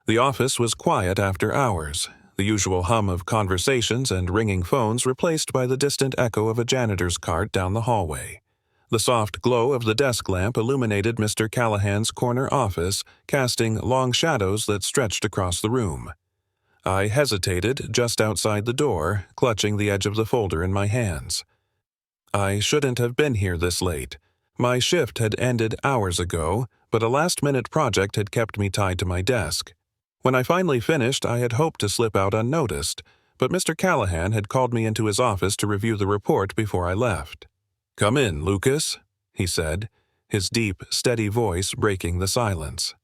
The office was quiet after hours, the usual hum of conversations and ringing phones replaced by the distant echo of a janitor's cart down the hallway. The soft glow of the desk lamp illuminated Mr. Callahan's corner office, casting long shadows that stretched across the room. I hesitated just outside the door, clutching the edge of the folder in my hands. I shouldn't have been here this late. My shift had ended hours ago, but a last-minute project had kept me tied to my desk. When I finally finished, I had hoped to slip out unnoticed, but Mr. Callahan had called me into his office to review the report before I left. "Come in, Lucas," he said, his deep, steady voice breaking the silence.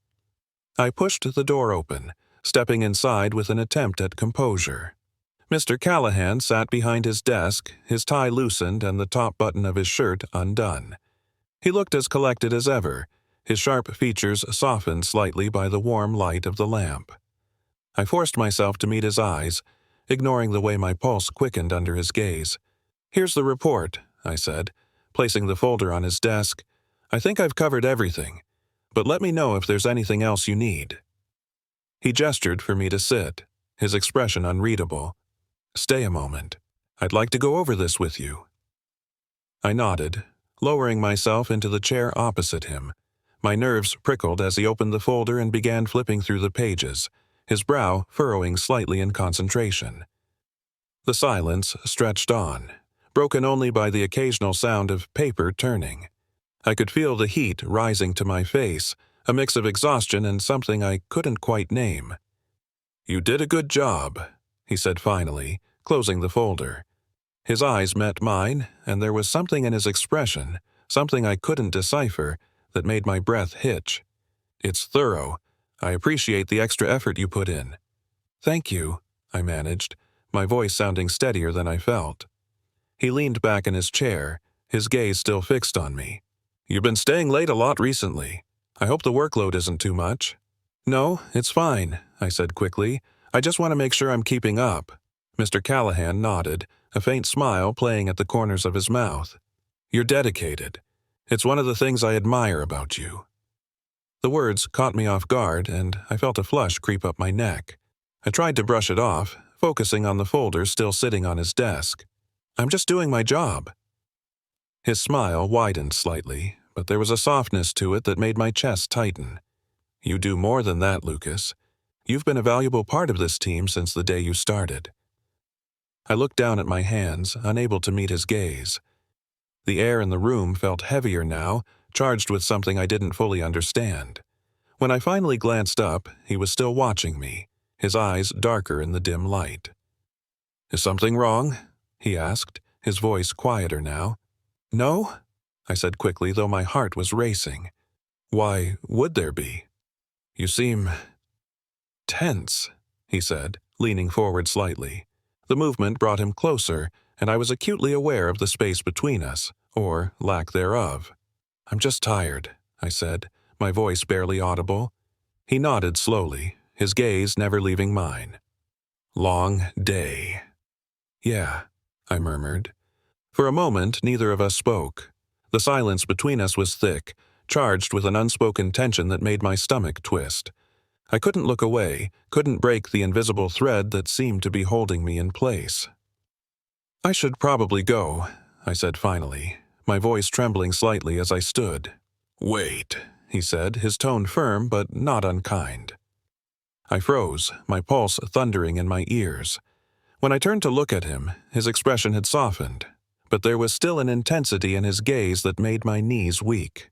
I pushed the door open, stepping inside with an attempt at composure. Mr. Callahan sat behind his desk, his tie loosened and the top button of his shirt undone. He looked as collected as ever, his sharp features softened slightly by the warm light of the lamp. I forced myself to meet his eyes, ignoring the way my pulse quickened under his gaze. "Here's the report," I said, placing the folder on his desk. "I think I've covered everything, but let me know if there's anything else you need." He gestured for me to sit, his expression unreadable. "Stay a moment. I'd like to go over this with you." I nodded, lowering myself into the chair opposite him. My nerves prickled as he opened the folder and began flipping through the pages, his brow furrowing slightly in concentration. The silence stretched on, broken only by the occasional sound of paper turning. I could feel the heat rising to my face, a mix of exhaustion and something I couldn't quite name. "You did a good job," he said finally, closing the folder. His eyes met mine, and there was something in his expression, something I couldn't decipher, that made my breath hitch. "It's thorough. I appreciate the extra effort you put in." "Thank you," I managed, my voice sounding steadier than I felt. He leaned back in his chair, his gaze still fixed on me. "You've been staying late a lot recently. I hope the workload isn't too much." "No, it's fine," I said quickly. "I just want to make sure I'm keeping up." Mr. Callahan nodded, a faint smile playing at the corners of his mouth. "You're dedicated. It's one of the things I admire about you." The words caught me off guard, and I felt a flush creep up my neck. I tried to brush it off, focusing on the folder still sitting on his desk. "I'm just doing my job." His smile widened slightly, but there was a softness to it that made my chest tighten. "You do more than that, Lucas. You've been a valuable part of this team since the day you started." I looked down at my hands, unable to meet his gaze. The air in the room felt heavier now, charged with something I didn't fully understand. When I finally glanced up, he was still watching me, his eyes darker in the dim light. "Is something wrong?" he asked, his voice quieter now. "No?" I said quickly, though my heart was racing. "Why would there be? You seem tense," he said, leaning forward slightly. The movement brought him closer, and I was acutely aware of the space between us, or lack thereof. "I'm just tired," I said, my voice barely audible. He nodded slowly, his gaze never leaving mine. "Long day." "Yeah," I murmured. For a moment, neither of us spoke. The silence between us was thick, charged with an unspoken tension that made my stomach twist. I couldn't look away, couldn't break the invisible thread that seemed to be holding me in place. "I should probably go," I said finally, my voice trembling slightly as I stood. "Wait," he said, his tone firm but not unkind. I froze, my pulse thundering in my ears. When I turned to look at him, his expression had softened, but there was still an intensity in his gaze that made my knees weak.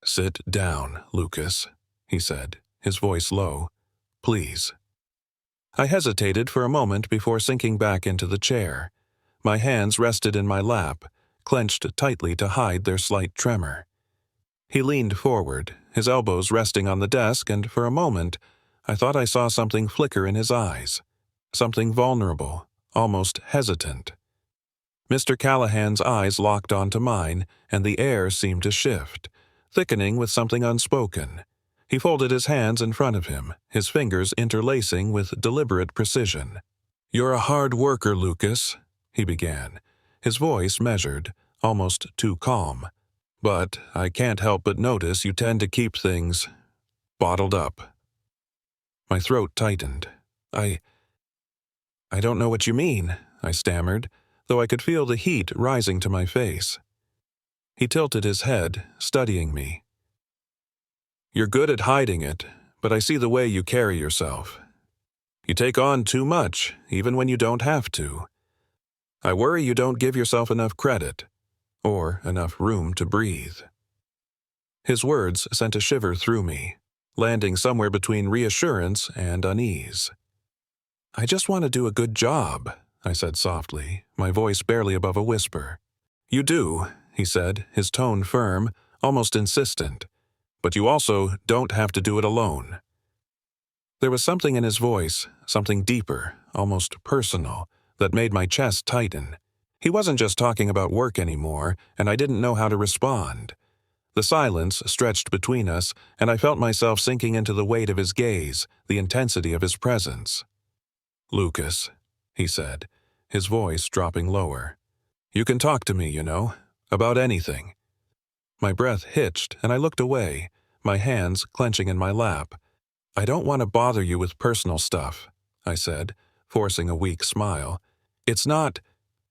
"Sit down, Lucas," he said, his voice low. "Please." I hesitated for a moment before sinking back into the chair. My hands rested in my lap, clenched tightly to hide their slight tremor. He leaned forward, his elbows resting on the desk, and for a moment, I thought I saw something flicker in his eyes. Something vulnerable, almost hesitant. Mr. Callahan's eyes locked onto mine, and the air seemed to shift, thickening with something unspoken. He folded his hands in front of him, his fingers interlacing with deliberate precision. "You're a hard worker, Lucas," he began, his voice measured, almost too calm. "But I can't help but notice you tend to keep things bottled up." My throat tightened. I don't know what you mean, I stammered, though I could feel the heat rising to my face. He tilted his head, studying me. You're good at hiding it, but I see the way you carry yourself. You take on too much, even when you don't have to. I worry you don't give yourself enough credit, or enough room to breathe. His words sent a shiver through me, landing somewhere between reassurance and unease. I just want to do a good job, I said softly, my voice barely above a whisper. You do, he said, his tone firm, almost insistent. But you also don't have to do it alone. There was something in his voice, something deeper, almost personal, that made my chest tighten. He wasn't just talking about work anymore, and I didn't know how to respond. The silence stretched between us, and I felt myself sinking into the weight of his gaze, the intensity of his presence. Lucas, he said, his voice dropping lower. You can talk to me, you know, about anything. My breath hitched, and I looked away, my hands clenching in my lap. I don't want to bother you with personal stuff, I said, forcing a weak smile. It's not—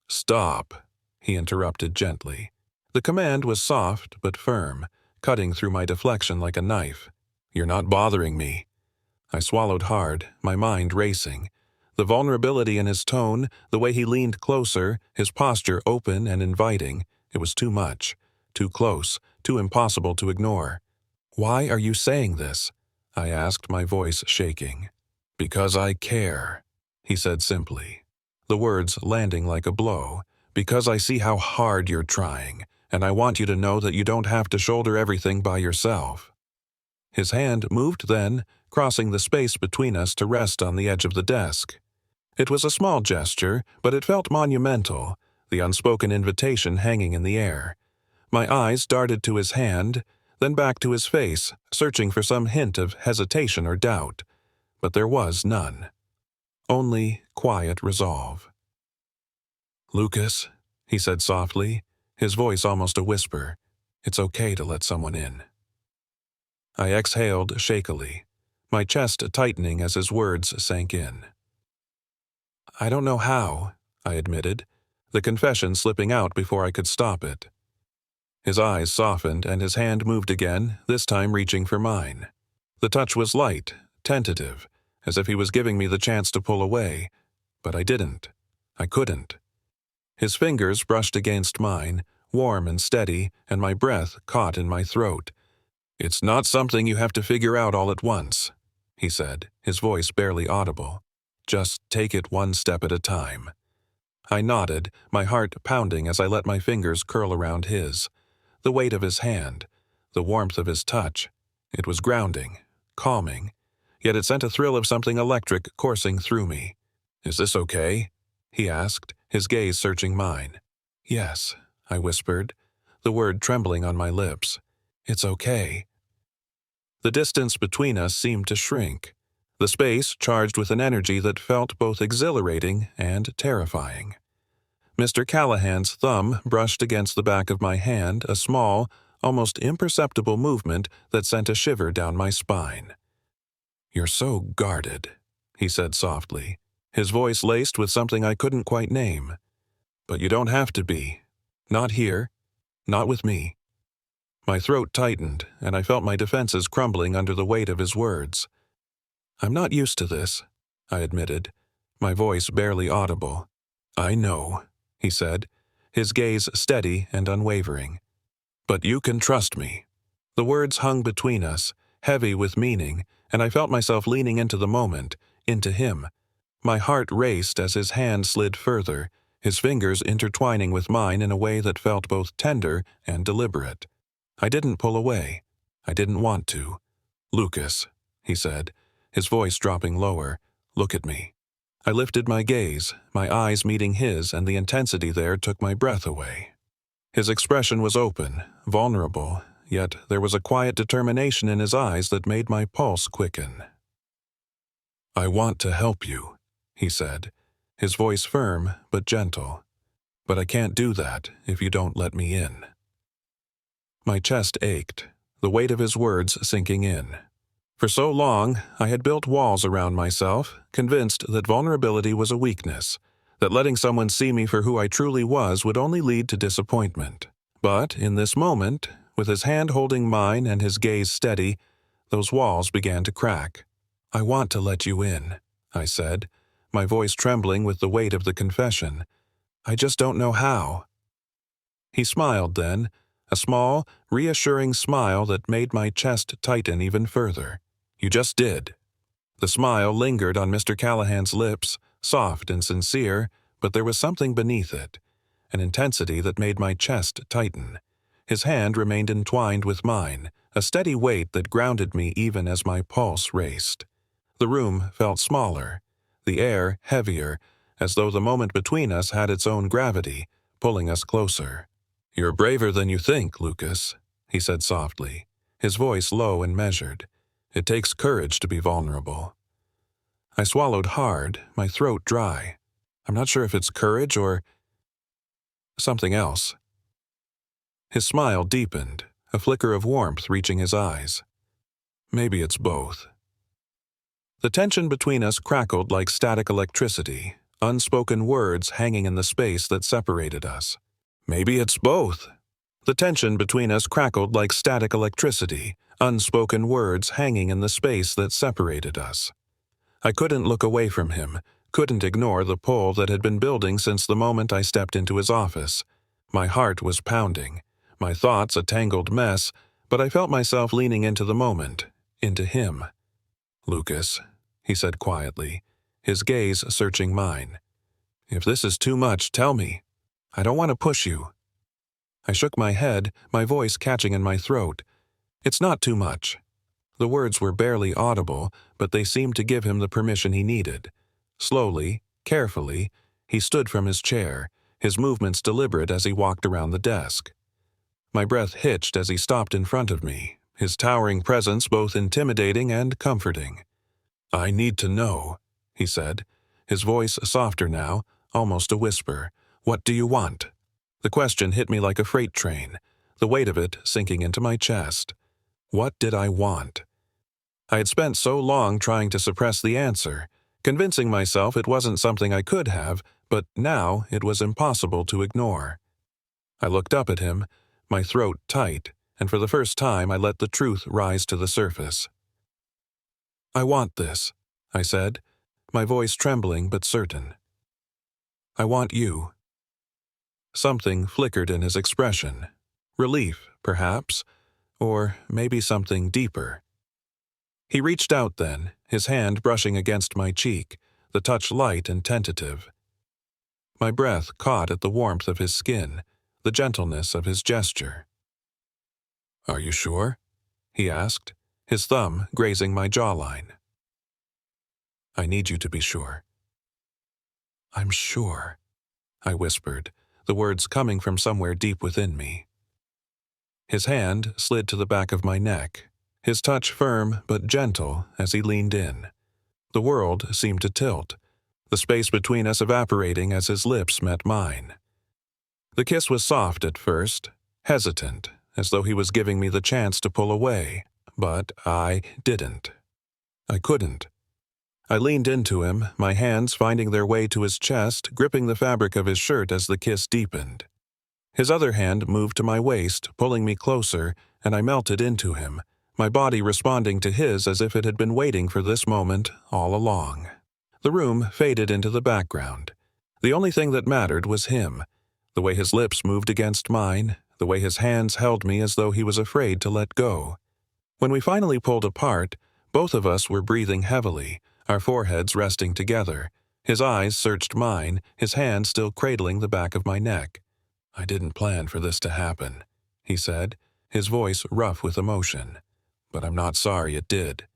Stop, he interrupted gently. The command was soft but firm, cutting through my deflection like a knife. You're not bothering me. I swallowed hard, my mind racing. The vulnerability in his tone, the way he leaned closer, his posture open and inviting, it was too much, too close, too impossible to ignore. Why are you saying this? I asked, my voice shaking. Because I care, he said simply, the words landing like a blow. Because I see how hard you're trying, and I want you to know that you don't have to shoulder everything by yourself. His hand moved then, crossing the space between us to rest on the edge of the desk. It was a small gesture, but it felt monumental, the unspoken invitation hanging in the air. My eyes darted to his hand, then back to his face, searching for some hint of hesitation or doubt. But there was none. Only quiet resolve. Lucas, he said softly, his voice almost a whisper, it's okay to let someone in. I exhaled shakily, my chest tightening as his words sank in. I don't know how, I admitted, the confession slipping out before I could stop it. His eyes softened and his hand moved again, this time reaching for mine. The touch was light, tentative, as if he was giving me the chance to pull away, but I didn't. I couldn't. His fingers brushed against mine, warm and steady, and my breath caught in my throat. It's not something you have to figure out all at once, he said, his voice barely audible. Just take it one step at a time. I nodded, my heart pounding as I let my fingers curl around his. The weight of his hand, the warmth of his touch. It was grounding, calming, yet it sent a thrill of something electric coursing through me. Is this okay? He asked, his gaze searching mine. Yes, I whispered, the word trembling on my lips. It's okay. The distance between us seemed to shrink, the space charged with an energy that felt both exhilarating and terrifying. Mr. Callahan's thumb brushed against the back of my hand, a small, almost imperceptible movement that sent a shiver down my spine. You're so guarded, he said softly, his voice laced with something I couldn't quite name. But you don't have to be. Not here. Not with me. My throat tightened, and I felt my defenses crumbling under the weight of his words. I'm not used to this, I admitted, my voice barely audible. I know, he said, his gaze steady and unwavering. But you can trust me. The words hung between us, heavy with meaning, and I felt myself leaning into the moment, into him. My heart raced as his hand slid further, his fingers intertwining with mine in a way that felt both tender and deliberate. I didn't pull away. I didn't want to. Lucas, he said, his voice dropping lower, look at me. I lifted my gaze, my eyes meeting his, and the intensity there took my breath away. His expression was open, vulnerable, yet there was a quiet determination in his eyes that made my pulse quicken. I want to help you, he said, his voice firm but gentle. But I can't do that if you don't let me in. My chest ached, the weight of his words sinking in. For so long, I had built walls around myself, convinced that vulnerability was a weakness, that letting someone see me for who I truly was would only lead to disappointment. But in this moment, with his hand holding mine and his gaze steady, those walls began to crack. "I want to let you in," I said, my voice trembling with the weight of the confession. "I just don't know how." He smiled then, a small, reassuring smile that made my chest tighten even further. "You just did." The smile lingered on Mr. Callahan's lips, soft and sincere, but there was something beneath it, an intensity that made my chest tighten. His hand remained entwined with mine, a steady weight that grounded me even as my pulse raced. The room felt smaller, the air heavier, as though the moment between us had its own gravity, pulling us closer. "You're braver than you think, Lucas," he said softly, his voice low and measured. "It takes courage to be vulnerable." I swallowed hard, my throat dry. I'm not sure if it's courage or something else. His smile deepened, a flicker of warmth reaching his eyes. "Maybe it's both." The tension between us crackled like static electricity, unspoken words hanging in the space that separated us. "Maybe it's both." The tension between us crackled like static electricity, unspoken words hanging in the space that separated us. I couldn't look away from him, couldn't ignore the pull that had been building since the moment I stepped into his office. My heart was pounding, my thoughts a tangled mess, but I felt myself leaning into the moment, into him. "Lucas," he said quietly, his gaze searching mine. "If this is too much, tell me. I don't want to push you." I shook my head, my voice catching in my throat. "It's not too much." The words were barely audible, but they seemed to give him the permission he needed. Slowly, carefully, he stood from his chair, his movements deliberate as he walked around the desk. My breath hitched as he stopped in front of me, his towering presence both intimidating and comforting. "I need to know," he said, his voice softer now, almost a whisper. "What do you want?" The question hit me like a freight train, the weight of it sinking into my chest. What did I want? I had spent so long trying to suppress the answer, convincing myself it wasn't something I could have, but now it was impossible to ignore. I looked up at him, my throat tight, and for the first time I let the truth rise to the surface. "I want this," I said, my voice trembling but certain. "I want you." Something flickered in his expression. Relief, perhaps, or maybe something deeper. He reached out then, his hand brushing against my cheek, the touch light and tentative. My breath caught at the warmth of his skin, the gentleness of his gesture. "Are you sure?" he asked, his thumb grazing my jawline. "I need you to be sure." "I'm sure," I whispered, the words coming from somewhere deep within me. His hand slid to the back of my neck, his touch firm but gentle as he leaned in. The world seemed to tilt, the space between us evaporating as his lips met mine. The kiss was soft at first, hesitant, as though he was giving me the chance to pull away, but I didn't. I couldn't. I leaned into him, my hands finding their way to his chest, gripping the fabric of his shirt as the kiss deepened. His other hand moved to my waist, pulling me closer, and I melted into him, my body responding to his as if it had been waiting for this moment all along. The room faded into the background. The only thing that mattered was him, the way his lips moved against mine, the way his hands held me as though he was afraid to let go. When we finally pulled apart, both of us were breathing heavily, our foreheads resting together. His eyes searched mine, his hand still cradling the back of my neck. "I didn't plan for this to happen," he said, his voice rough with emotion. "But I'm not sorry it did."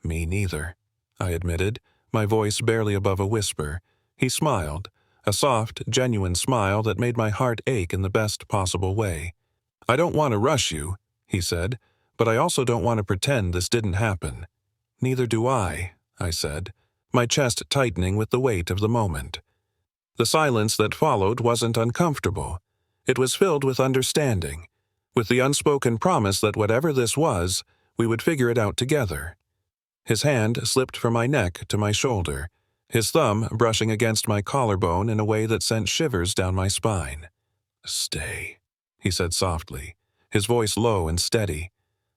"Me neither," I admitted, my voice barely above a whisper. He smiled, a soft, genuine smile that made my heart ache in the best possible way. "I don't want to rush you," he said, "but I also don't want to pretend this didn't happen." "Neither do I," said, my chest tightening with the weight of the moment. The silence that followed wasn't uncomfortable. It was filled with understanding, with the unspoken promise that whatever this was, we would figure it out together. His hand slipped from my neck to my shoulder, his thumb brushing against my collarbone in a way that sent shivers down my spine. "Stay," he said softly, his voice low and steady.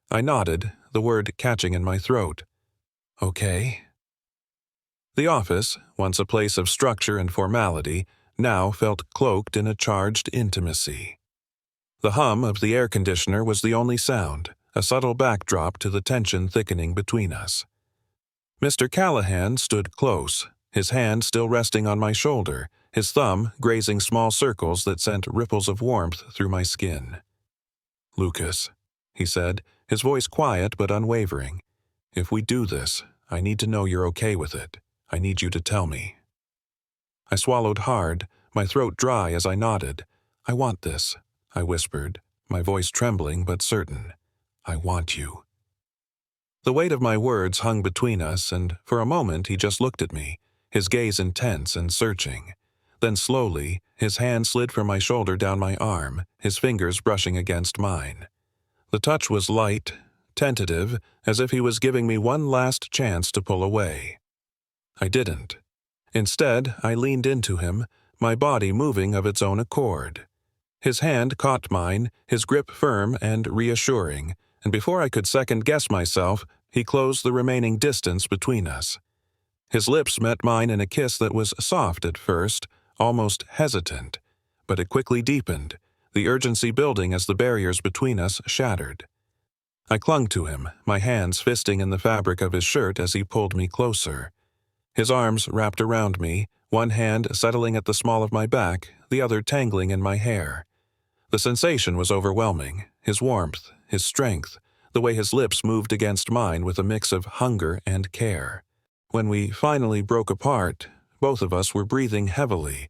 I nodded, the word catching in my throat. "Okay." The office, once a place of structure and formality, now felt cloaked in a charged intimacy. The hum of the air conditioner was the only sound, a subtle backdrop to the tension thickening between us. Mr. Callahan stood close, his hand still resting on my shoulder, his thumb grazing small circles that sent ripples of warmth through my skin. "Lucas," he said, his voice quiet but unwavering, "if we do this, I need to know you're okay with it. I need you to tell me." I swallowed hard, my throat dry as I nodded. "I want this," I whispered, my voice trembling but certain. "I want you." The weight of my words hung between us, and for a moment he just looked at me, his gaze intense and searching. Then slowly, his hand slid from my shoulder down my arm, his fingers brushing against mine. The touch was light, tentative, as if he was giving me one last chance to pull away. I didn't. Instead, I leaned into him, my body moving of its own accord. His hand caught mine, his grip firm and reassuring, and before I could second-guess myself, he closed the remaining distance between us. His lips met mine in a kiss that was soft at first, almost hesitant, but it quickly deepened, the urgency building as the barriers between us shattered. I clung to him, my hands fisting in the fabric of his shirt as he pulled me closer. His arms wrapped around me, one hand settling at the small of my back, the other tangling in my hair. The sensation was overwhelming, his warmth, his strength, the way his lips moved against mine with a mix of hunger and care. When we finally broke apart, both of us were breathing heavily,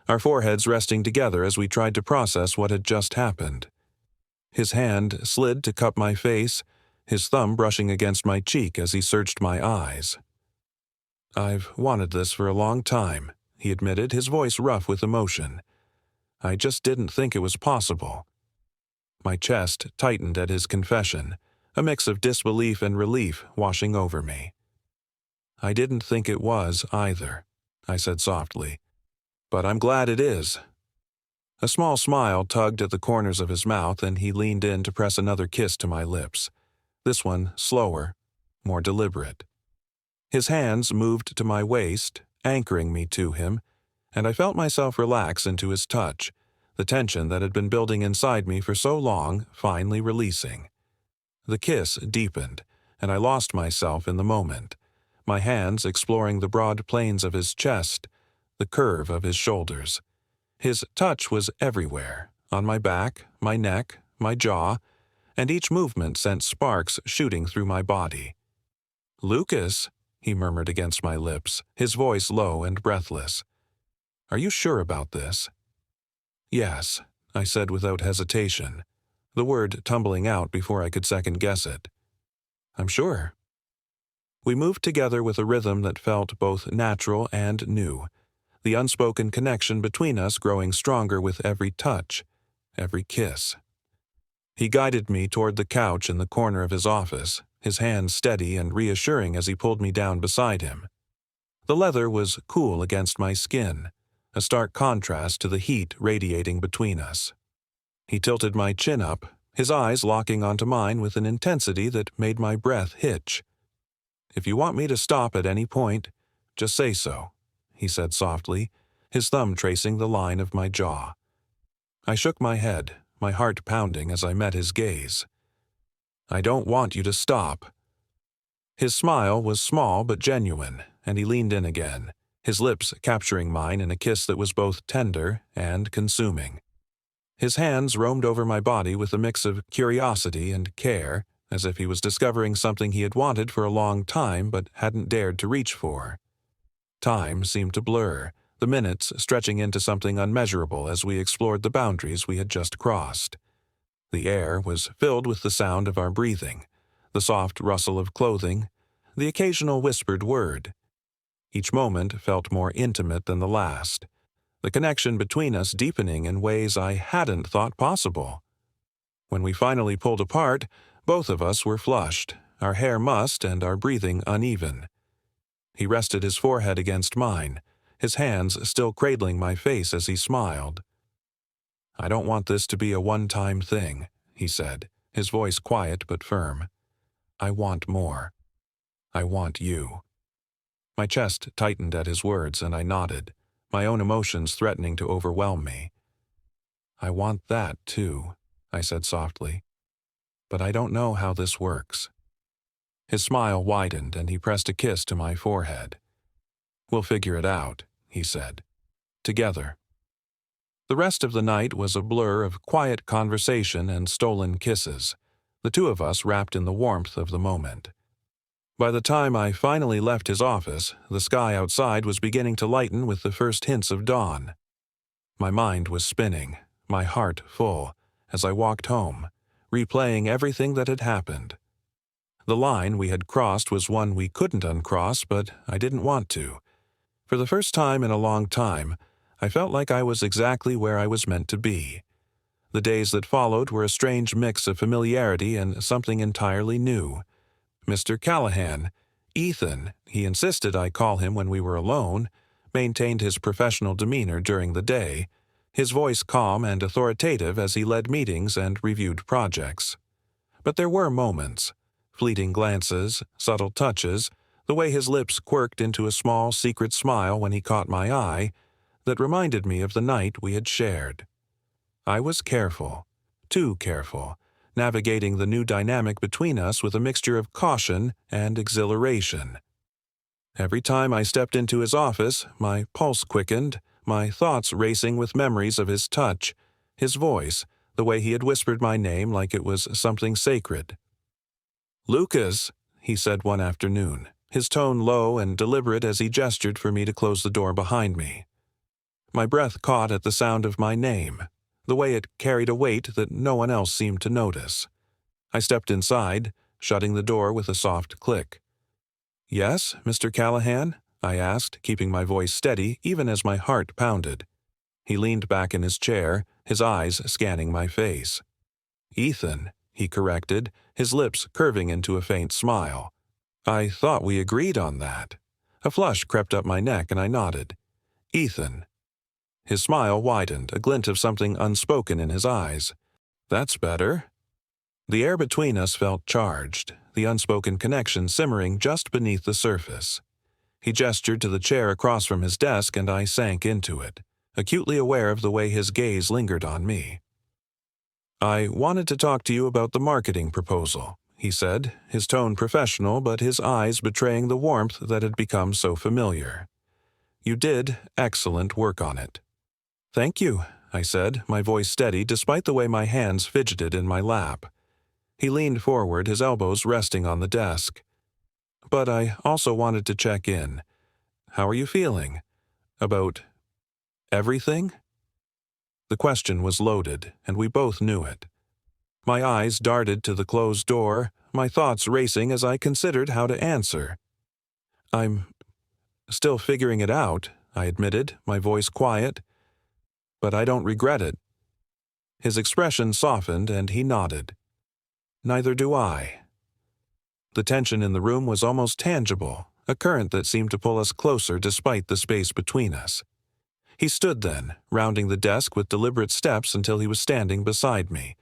our foreheads resting together as we tried to process what had just happened. His hand slid to cup my face, his thumb brushing against my cheek as he searched my eyes. "I've wanted this for a long time," he admitted, his voice rough with emotion. "I just didn't think it was possible." My chest tightened at his confession, a mix of disbelief and relief washing over me. "I didn't think it was, either," I said softly. "But I'm glad it is." A small smile tugged at the corners of his mouth, and he leaned in to press another kiss to my lips. This one slower, more deliberate. His hands moved to my waist, anchoring me to him, and I felt myself relax into his touch, the tension that had been building inside me for so long finally releasing. The kiss deepened, and I lost myself in the moment, my hands exploring the broad planes of his chest, the curve of his shoulders. His touch was everywhere, on my back, my neck, my jaw, and each movement sent sparks shooting through my body. "Lucas," he murmured against my lips, his voice low and breathless. "Are you sure about this?" "Yes," I said without hesitation, the word tumbling out before I could second-guess it. "I'm sure." We moved together with a rhythm that felt both natural and new, the unspoken connection between us growing stronger with every touch, every kiss. He guided me toward the couch in the corner of his office, his hand steady and reassuring as he pulled me down beside him. The leather was cool against my skin, a stark contrast to the heat radiating between us. He tilted my chin up, his eyes locking onto mine with an intensity that made my breath hitch. "If you want me to stop at any point, just say so," he said softly, his thumb tracing the line of my jaw. I shook my head, my heart pounding as I met his gaze. "I don't want you to stop." His smile was small but genuine, and he leaned in again, his lips capturing mine in a kiss that was both tender and consuming. His hands roamed over my body with a mix of curiosity and care, as if he was discovering something he had wanted for a long time but hadn't dared to reach for. Time seemed to blur, the minutes stretching into something unmeasurable as we explored the boundaries we had just crossed. The air was filled with the sound of our breathing, the soft rustle of clothing, the occasional whispered word. Each moment felt more intimate than the last, the connection between us deepening in ways I hadn't thought possible. When we finally pulled apart, both of us were flushed, our hair mussed and our breathing uneven. He rested his forehead against mine, his hands still cradling my face as he smiled. "I don't want this to be a one-time thing," he said, his voice quiet but firm. "I want more. I want you." My chest tightened at his words, and I nodded, my own emotions threatening to overwhelm me. "I want that, too," I said softly. "But I don't know how this works." His smile widened, and he pressed a kiss to my forehead. "We'll figure it out," he said. "Together." The rest of the night was a blur of quiet conversation and stolen kisses, the two of us wrapped in the warmth of the moment. By the time I finally left his office, the sky outside was beginning to lighten with the first hints of dawn. My mind was spinning, my heart full, as I walked home, replaying everything that had happened. The line we had crossed was one we couldn't uncross, but I didn't want to. For the first time in a long time, I felt like I was exactly where I was meant to be. The days that followed were a strange mix of familiarity and something entirely new. Mr. Callahan, Ethan, he insisted I call him when we were alone, maintained his professional demeanor during the day, his voice calm and authoritative as he led meetings and reviewed projects. But there were moments, fleeting glances, subtle touches, the way his lips quirked into a small secret smile when he caught my eye, that reminded me of the night we had shared. I was careful, too careful, navigating the new dynamic between us with a mixture of caution and exhilaration. Every time I stepped into his office, my pulse quickened, my thoughts racing with memories of his touch, his voice, the way he had whispered my name like it was something sacred. "Lucas," he said one afternoon, his tone low and deliberate as he gestured for me to close the door behind me. My breath caught at the sound of my name, the way it carried a weight that no one else seemed to notice. I stepped inside, shutting the door with a soft click. "Yes, Mr. Callahan?" I asked, keeping my voice steady even as my heart pounded. He leaned back in his chair, his eyes scanning my face. "Ethan," he corrected, his lips curving into a faint smile. "I thought we agreed on that." A flush crept up my neck and I nodded. "Ethan." His smile widened, a glint of something unspoken in his eyes. "That's better." The air between us felt charged, the unspoken connection simmering just beneath the surface. He gestured to the chair across from his desk and I sank into it, acutely aware of the way his gaze lingered on me. "I wanted to talk to you about the marketing proposal," he said, his tone professional but his eyes betraying the warmth that had become so familiar. "You did excellent work on it." "Thank you," I said, my voice steady despite the way my hands fidgeted in my lap. He leaned forward, his elbows resting on the desk. "But I also wanted to check in. How are you feeling? About everything?" The question was loaded, and we both knew it. My eyes darted to the closed door, my thoughts racing as I considered how to answer. "I'm still figuring it out," I admitted, my voice quiet. "But I don't regret it." His expression softened and he nodded. "Neither do I." The tension in the room was almost tangible, a current that seemed to pull us closer despite the space between us. He stood then, rounding the desk with deliberate steps until he was standing beside me.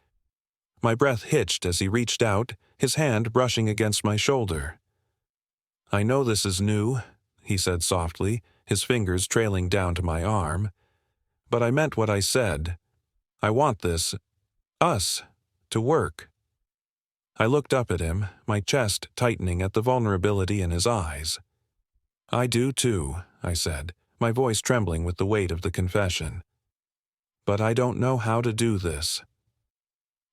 My breath hitched as he reached out, his hand brushing against my shoulder. "I know this is new," he said softly, his fingers trailing down to my arm. "But I meant what I said. I want this, us, to work." I looked up at him, my chest tightening at the vulnerability in his eyes. "I do too," I said, my voice trembling with the weight of the confession. "But I don't know how to do this."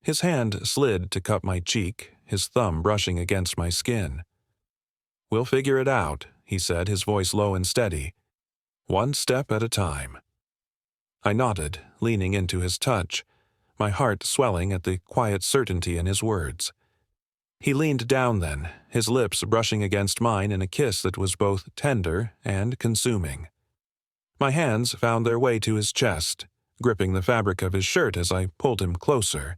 His hand slid to cup my cheek, his thumb brushing against my skin. "We'll figure it out," he said, his voice low and steady. "One step at a time." I nodded, leaning into his touch, my heart swelling at the quiet certainty in his words. He leaned down then, his lips brushing against mine in a kiss that was both tender and consuming. My hands found their way to his chest, gripping the fabric of his shirt as I pulled him closer.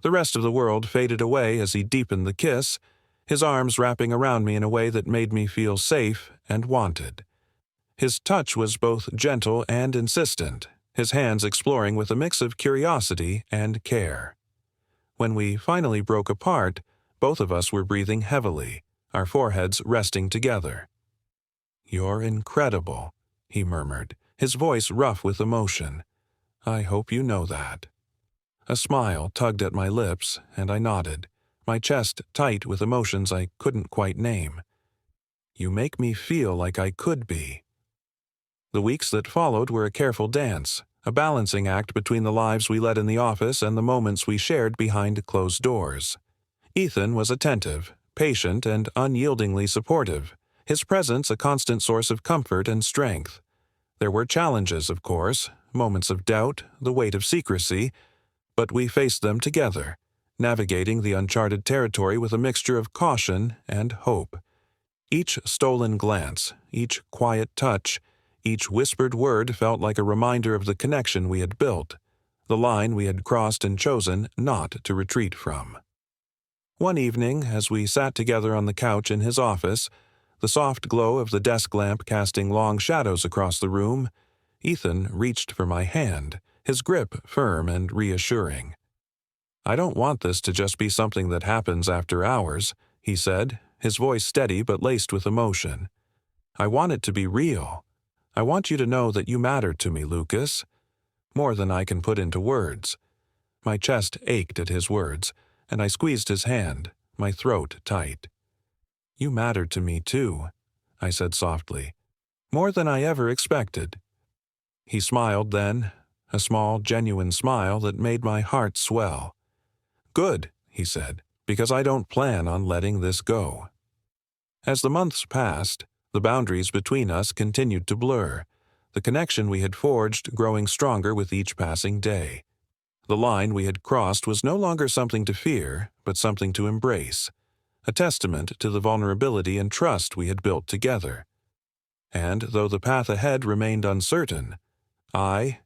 The rest of the world faded away as he deepened the kiss, his arms wrapping around me in a way that made me feel safe and wanted. His touch was both gentle and insistent, his hands exploring with a mix of curiosity and care. When we finally broke apart, both of us were breathing heavily, our foreheads resting together. "You're incredible," he murmured, his voice rough with emotion. "I hope you know that." A smile tugged at my lips, and I nodded, my chest tight with emotions I couldn't quite name. "You make me feel like I could be." The weeks that followed were a careful dance, a balancing act between the lives we led in the office and the moments we shared behind closed doors. Ethan was attentive, patient, and unyieldingly supportive, his presence a constant source of comfort and strength. There were challenges, of course, moments of doubt, the weight of secrecy, but we faced them together, navigating the uncharted territory with a mixture of caution and hope. Each stolen glance, each quiet touch, each whispered word felt like a reminder of the connection we had built, the line we had crossed and chosen not to retreat from. One evening, as we sat together on the couch in his office, the soft glow of the desk lamp casting long shadows across the room, Ethan reached for my hand, his grip firm and reassuring. "I don't want this to just be something that happens after hours," he said, his voice steady but laced with emotion. "I want it to be real. I want you to know that you matter to me, Lucas. More than I can put into words." My chest ached at his words, and I squeezed his hand, my throat tight. "You matter to me, too," I said softly. "More than I ever expected." He smiled then, a small, genuine smile that made my heart swell. "Good," he said, "because I don't plan on letting this go." As the months passed, the boundaries between us continued to blur, the connection we had forged growing stronger with each passing day. The line we had crossed was no longer something to fear, but something to embrace, a testament to the vulnerability and trust we had built together. And though the path ahead remained uncertain, I,